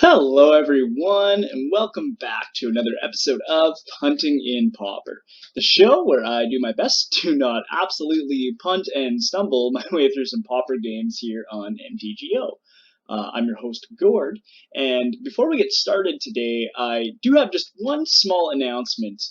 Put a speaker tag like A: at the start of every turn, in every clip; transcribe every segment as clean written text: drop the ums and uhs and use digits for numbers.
A: Hello, everyone, and welcome back to another episode of Punting in Pauper, the show where I do my best to not absolutely punt and stumble my way through some Pauper games here on MTGO. I'm your host, Gord, and before we get started today, I do have just one small announcement,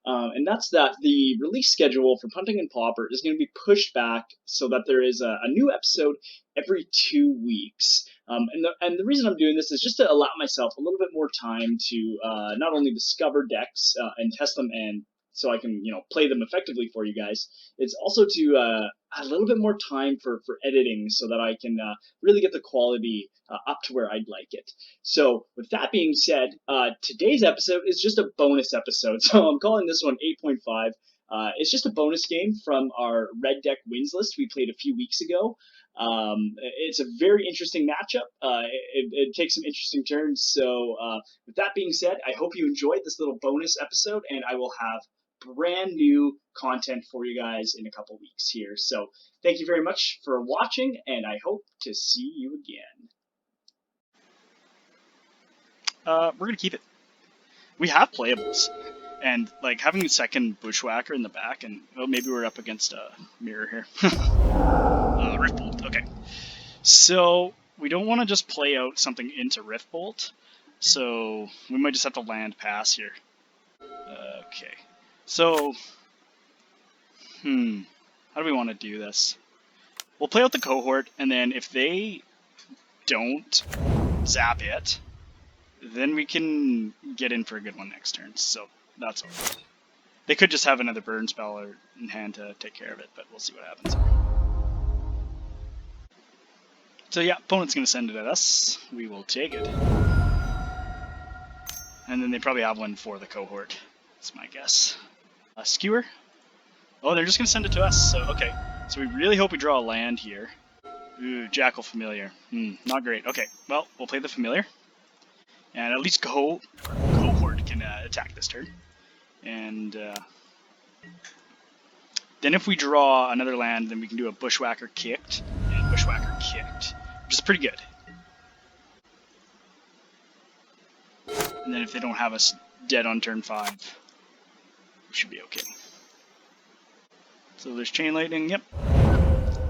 A: and that's that the release schedule for Punting in Pauper is going to be pushed back so that there is a new episode every 2 weeks. And the reason I'm doing this is just to allow myself a little bit more time to not only discover decks and test them, and so I can play them effectively for you guys. It's also to a little bit more time for editing so that I can really get the quality up to where I'd like it. So with that being said, today's episode is just a bonus episode. So I'm calling this one 8.5. It's just a bonus game from our Red Deck wins list we played a few weeks ago. It's a very interesting matchup. It takes some interesting turns. So, with that being said, I hope you enjoyed this little bonus episode, and I will have brand new content for you guys in a couple weeks here. So, thank you very much for watching, and I hope to see you again.
B: We're gonna keep it. We have playables, and like having a second bushwhacker in the back, and maybe we're up against a mirror here. Riftbolt. Okay, so we don't want to just play out something into Riftbolt, so we might just have to land pass here. Okay, so how do we want to do this? We'll play out the cohort, and then if they don't zap it, then we can get in for a good one next turn. So that's all right. They could just have another burn spell in hand to take care of it, but we'll see what happens. So yeah, opponent's going to send it at us. We will take it. And then they probably have one for the cohort. That's my guess. Skewer? Oh, they're just going to send it to us. So, okay. So we really hope we draw a land here. Ooh, Jackal Familiar. Not great. Okay, well, we'll play the Familiar. And at least cohort can attack this turn. And then if we draw another land, then we can do a Bushwhacker kicked and Bushwhacker kicked, which is pretty good. And then if they don't have us dead on turn 5, we should be okay. So there's Chain Lightning, yep.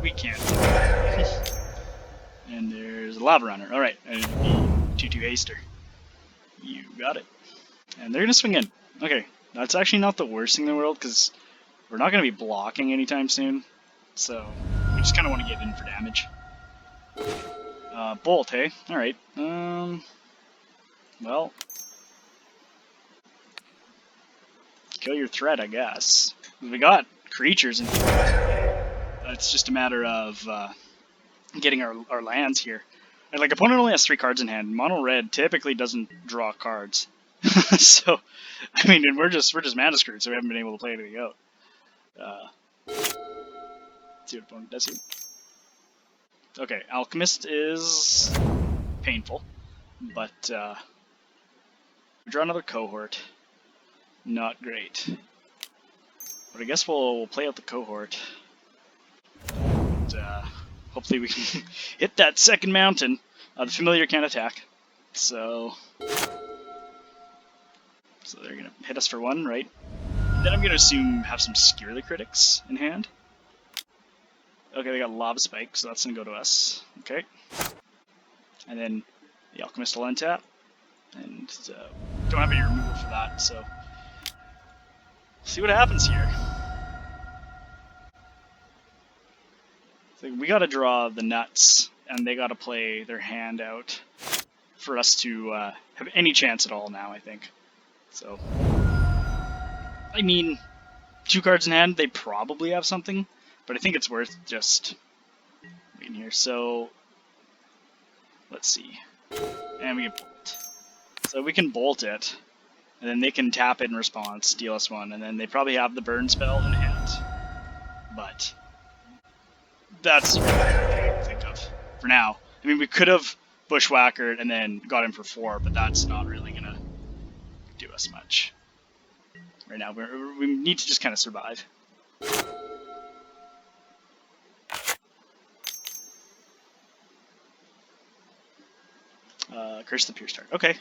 B: We can't. And there's a Lava Runner. Alright, 2/2 Haster. You got it. And they're going to swing in. Okay, that's actually not the worst thing in the world, because we're not going to be blocking anytime soon. So we just kind of want to get in for damage. Bolt, hey? Alright. Well, kill your threat, I guess. We got creatures in here. It's just a matter of getting our lands here. And, like, opponent only has 3 cards in hand. Mono red typically doesn't draw cards. So, I mean, and we're just mana screwed, so we haven't been able to play anything out. Let's see what opponent does here. Okay, Alchemist is painful, but we draw another cohort. Not great. But I guess we'll play out the cohort. And, hopefully we can hit that second mountain. The Familiar can't attack. So they're going to hit us for 1, right? Then I'm going to assume have some Skewer the Critics in hand. Okay, they got Lava Spike, so that's going to go to us. Okay. And then the Alchemist will untap. And don't have any removal for that, so see what happens here. So we got to draw the nuts, and they got to play their hand out for us to have any chance at all now, I think. So, I mean, 2 cards in hand, they probably have something, but I think it's worth just waiting here. So, let's see. And we get bolt. So we can bolt it, and then they can tap it in response, deal us 1, and then they probably have the burn spell in hand. But that's really what I can think of for now. I mean, we could have Bushwhackered and then got him for 4, but that's not really going to do us much. Right now, we need to just kind of survive. Curse the Pierce target. Okay,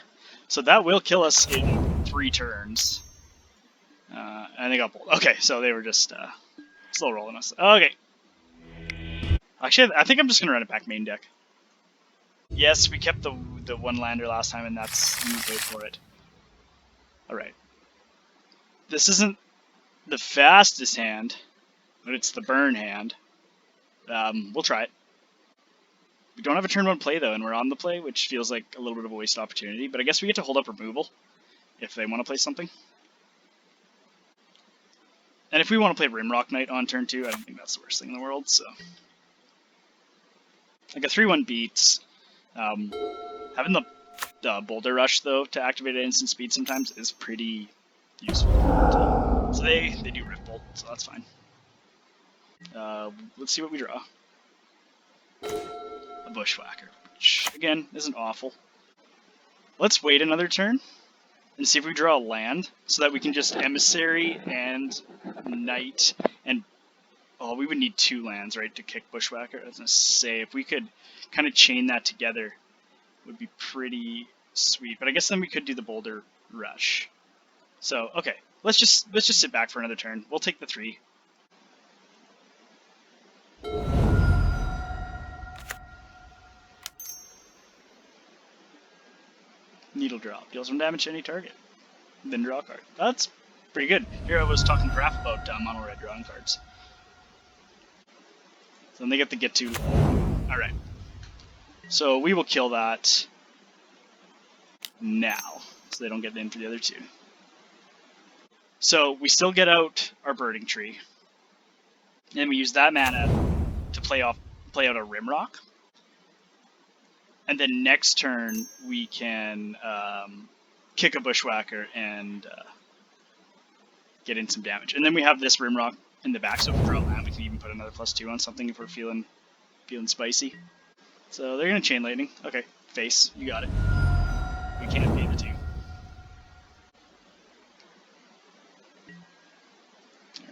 B: so that will kill us in 3 turns. And they got bold. Okay, so they were just slow rolling us. Okay. Actually, I think I'm just gonna run it back main deck. Yes, we kept the 1-lander last time, and that's you paid for it. All right. This isn't the fastest hand, but it's the burn hand. We'll try it. We don't have a turn 1 play though, and we're on the play, which feels like a little bit of a wasted opportunity. But I guess we get to hold up removal if they want to play something. And if we want to play Rimrock Knight on turn 2, I don't think that's the worst thing in the world. So, like a 3/1 beats. Having the Boulder Rush though to activate at instant speed sometimes is pretty useful. So they do Rift Bolt, so that's fine. Let's see what we draw. A Bushwhacker, which again isn't awful. Let's wait another turn and see if we draw a land, so that we can just Emissary and Knight, and oh, we would need 2 lands, right, to kick Bushwhacker. I was gonna say if we could kind of chain that together, it would be pretty sweet. But I guess then we could do the Boulder Rush. So okay, let's just sit back for another turn. We'll take the 3. Needle Drop deals 1 damage to any target. Then draw a card. That's pretty good. Here I was talking crap about mono red drawing cards. So then they get to. Alright. So we will kill that now, so they don't get in for the other 2. So we still get out our Birding Tree, and we use that mana to play out a Rimrock. And then next turn we can kick a Bushwhacker and get in some damage. And then we have this Rimrock in the back, so if we draw land, we can even put another +2 on something if we're feeling spicy. So they're gonna Chain Lightning. Okay, face, you got it. We can't beat the 2.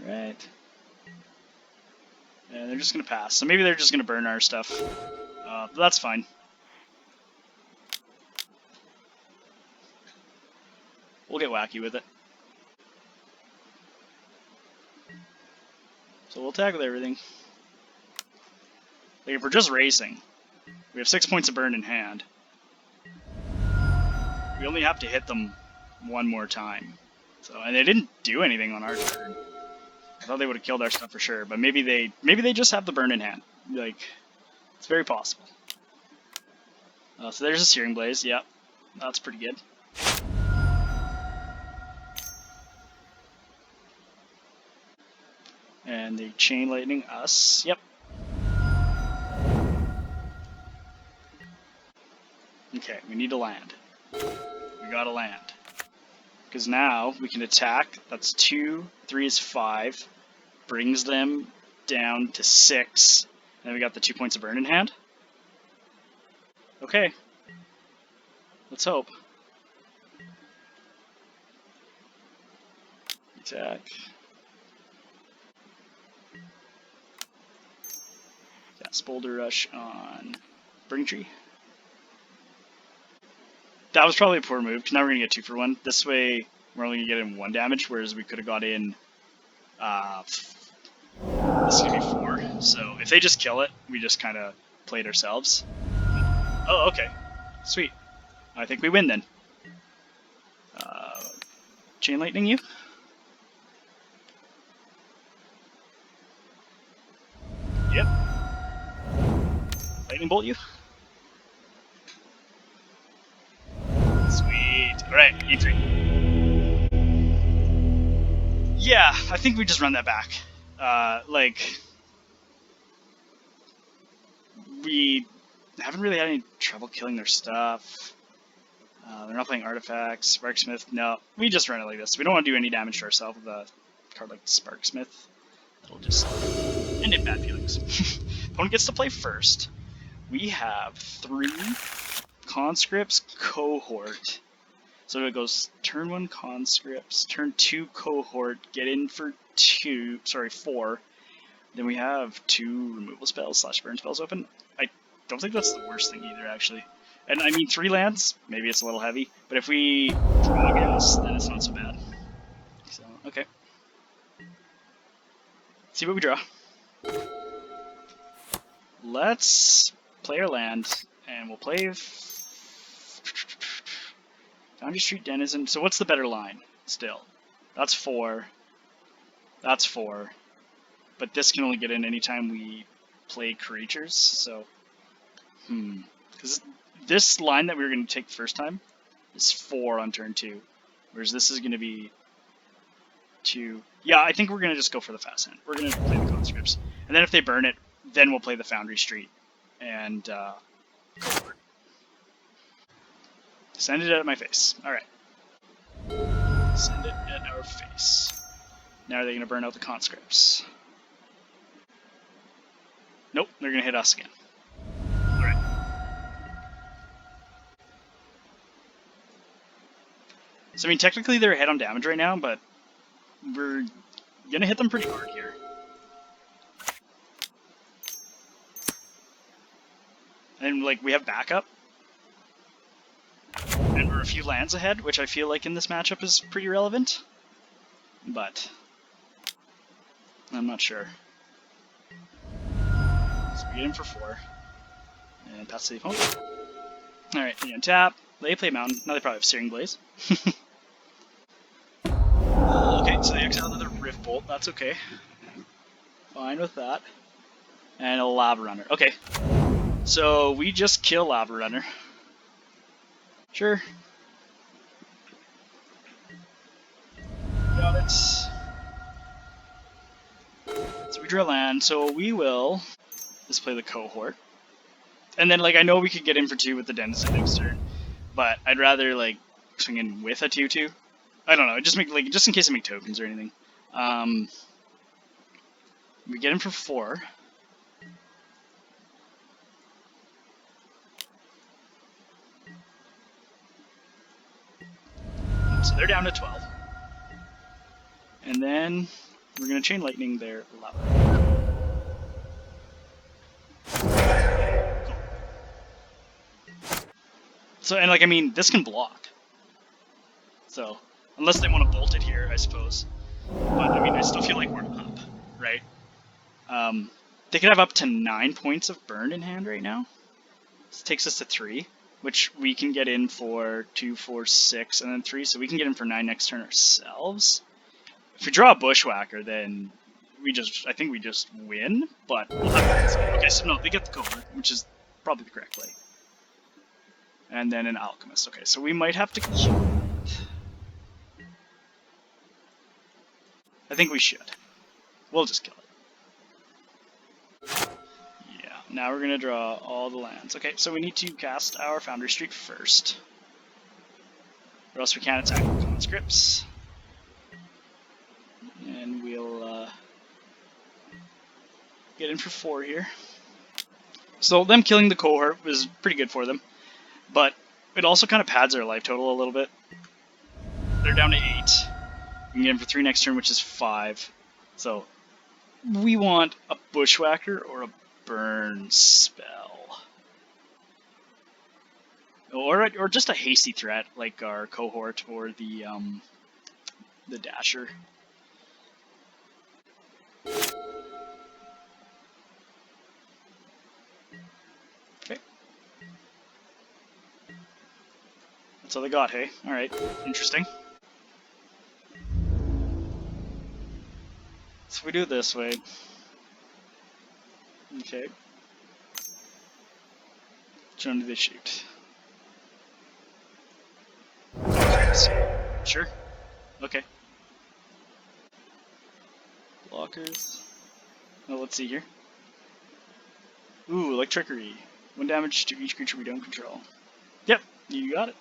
B: Alright. And they're just gonna pass. So maybe they're just gonna burn our stuff. But that's fine. We'll get wacky with it. So we'll attack with everything. Like if we're just racing, we have 6 points of burn in hand. We only have to hit them 1 more time. So, and they didn't do anything on our turn. I thought they would have killed our stuff for sure, but maybe they just have the burn in hand. Like, it's very possible. So there's a Searing Blaze. Yep, that's pretty good. And they Chain Lightning us. Yep. Okay, we need to land. We gotta land. Because now we can attack. That's 2, 3 is 5. Brings them down to 6. And we got the 2 points of burn in hand. Okay. Let's hope. Attack. Yes, Boulder Rush on Burning Tree. That was probably a poor move, because now we're going to get 2 for 1. This way, we're only going to get in 1 damage, whereas we could have got in, this is going to be 4. So if they just kill it, we just kind of played ourselves. Oh, okay. Sweet. I think we win then. Chain Lightning you? Yep. Lightning Bolt you? Sweet. Alright, E3. Yeah, I think we just run that back. We haven't really had any trouble killing their stuff. They're not playing artifacts. Sparksmith, no. We just run it like this. We don't want to do any damage to ourselves with a card like Sparksmith. That'll just end in bad feelings. Opponent gets to play first. We have 3 Conscripts Cohort. So it goes turn 1 Conscripts, turn 2 Cohort, get in for 4. Then we have 2 removal spells / burn spells open. I don't think that's the worst thing either, actually. And I mean 3 lands, maybe it's a little heavy, but if we draw against, then it's not so bad. So, okay. See what we draw. Let's play our land, and we'll play Foundry Street Denizen. So what's the better line still? That's 4. That's 4. But this can only get in anytime we play creatures, so... Because this line that we were going to take the first time is 4 on turn 2. Whereas this is going to be 2. Yeah, I think we're going to just go for the fast hand. We're going to play the conscripts. And then if they burn it, then we'll play the Foundry Street. And, go for it. Send it at my face. Alright. Send it at our face. Now are they going to burn out the conscripts? Nope, they're going to hit us again. Alright. So, I mean, technically they're ahead on damage right now, but we're going to hit them pretty hard here. And, like, we have backup. And we're a few lands ahead, which I feel like in this matchup is pretty relevant. But I'm not sure. So we get in for 4. And pass to the opponent. Alright, you untap. They play Mountain. Now they probably have Searing Blaze. Okay, so they exile another Rift Bolt. That's okay. Fine with that. And a Lava Runner. Okay. So we just kill Lava Runner. Sure. Got it. So we draw land, so we will just play the Cohort. And then, like, I know we could get in for 2 with the Denizen next turn, but I'd rather, like, swing in with a 2/2. I don't know, just make, like, just in case I make tokens or anything. We get in for 4. So they're down to 12. And then we're going to Chain Lightning their Lava. Cool. So, and like, I mean, this can block. So, unless they want to bolt it here, I suppose. But, I mean, I still feel like we're up, right? They could have up to 9 points of burn in hand right now. This takes us to 3, which we can get in for 2, 4, 6, and then 3, so we can get in for 9 next turn ourselves. If we draw a Bushwhacker, then I think we just win, but we'll have to. Okay, so no, they get the Covert, which is probably the correct play. And then an Alchemist. Okay, so we might have to kill it. I think we should. We'll just kill it. Yeah, now we're going to draw all the lands. Okay, so we need to cast our Foundry Street first. Or else we can't attack the conscripts. And we'll get in for 4 here. So them killing the Cohort was pretty good for them. But it also kind of pads our life total a little bit. They're down to 8. We can get in for 3 next turn, which is 5. So we want a Bushwhacker or a Burn spell. Or just a hasty threat, like our Cohort or the Dasher. Okay. That's all they got, hey? Alright, interesting. So we do it this way. Okay. Which one do they shoot? Sure. Okay. Blockers. Well, let's see here. Ooh, like trickery. 1 damage to each creature we don't control. Yep, you got it.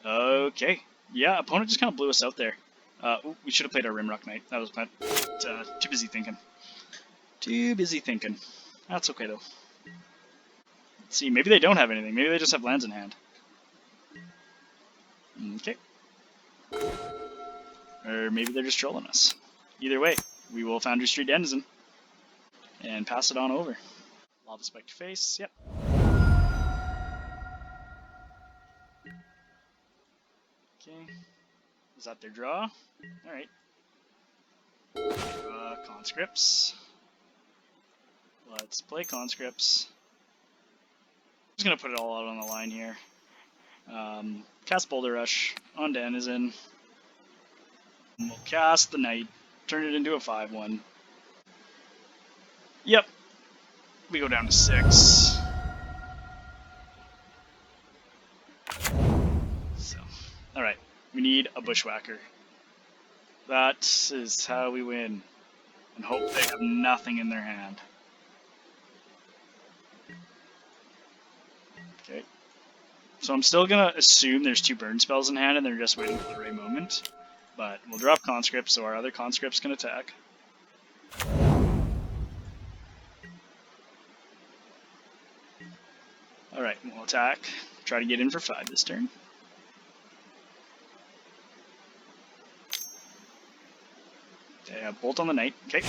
B: Okay. Yeah, opponent just kind of blew us out there. Ooh, we should have played our Rimrock Knight. That was bad. Too busy thinking. Too busy thinking. That's okay, though. Let's see, maybe they don't have anything. Maybe they just have lands in hand. Okay. Or maybe they're just trolling us. Either way, we will Foundry Street Denizen. and pass it on over. Lava Spike to face, yep. Okay, is that their draw? Alright. Conscripts. Let's play conscripts. I'm just gonna put it all out on the line here. Cast Boulder Rush on Denizen. We'll cast the Knight, turn it into a 5/1. Yep. We go down to 6. So, alright. We need a Bushwhacker. That is how we win. And hope they have nothing in their hand. Okay. So I'm still gonna assume there's 2 burn spells in hand and they're just waiting for the right moment. But we'll drop conscripts so our other conscripts can attack. Alright, we'll attack. Try to get in for 5 this turn. They have Bolt on the Knight. Okay.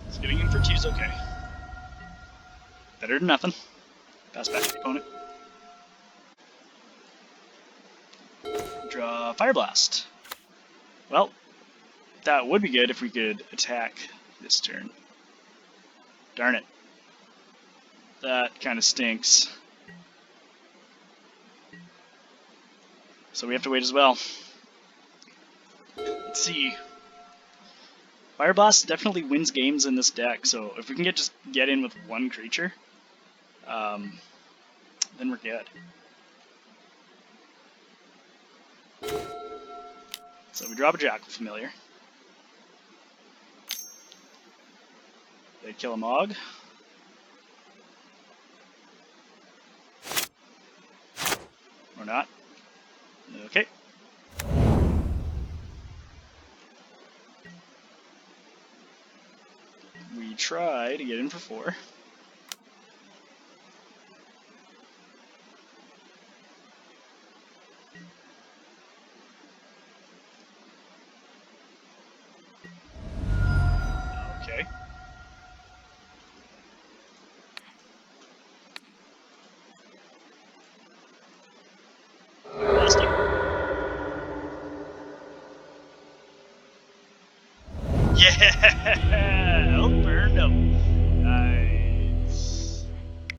B: So getting in for 2 is okay. Better than nothing. Pass back to the opponent. Draw Fire Blast. Well, that would be good if we could attack this turn. Darn it. That kind of stinks. So we have to wait as well. Let's see. Fire Blast definitely wins games in this deck, so if we can just get in with 1 creature, then we're good. So we drop a Jackal Familiar. They kill a Mog. Or not. Okay. We try to get in for 4. Okay. Yes!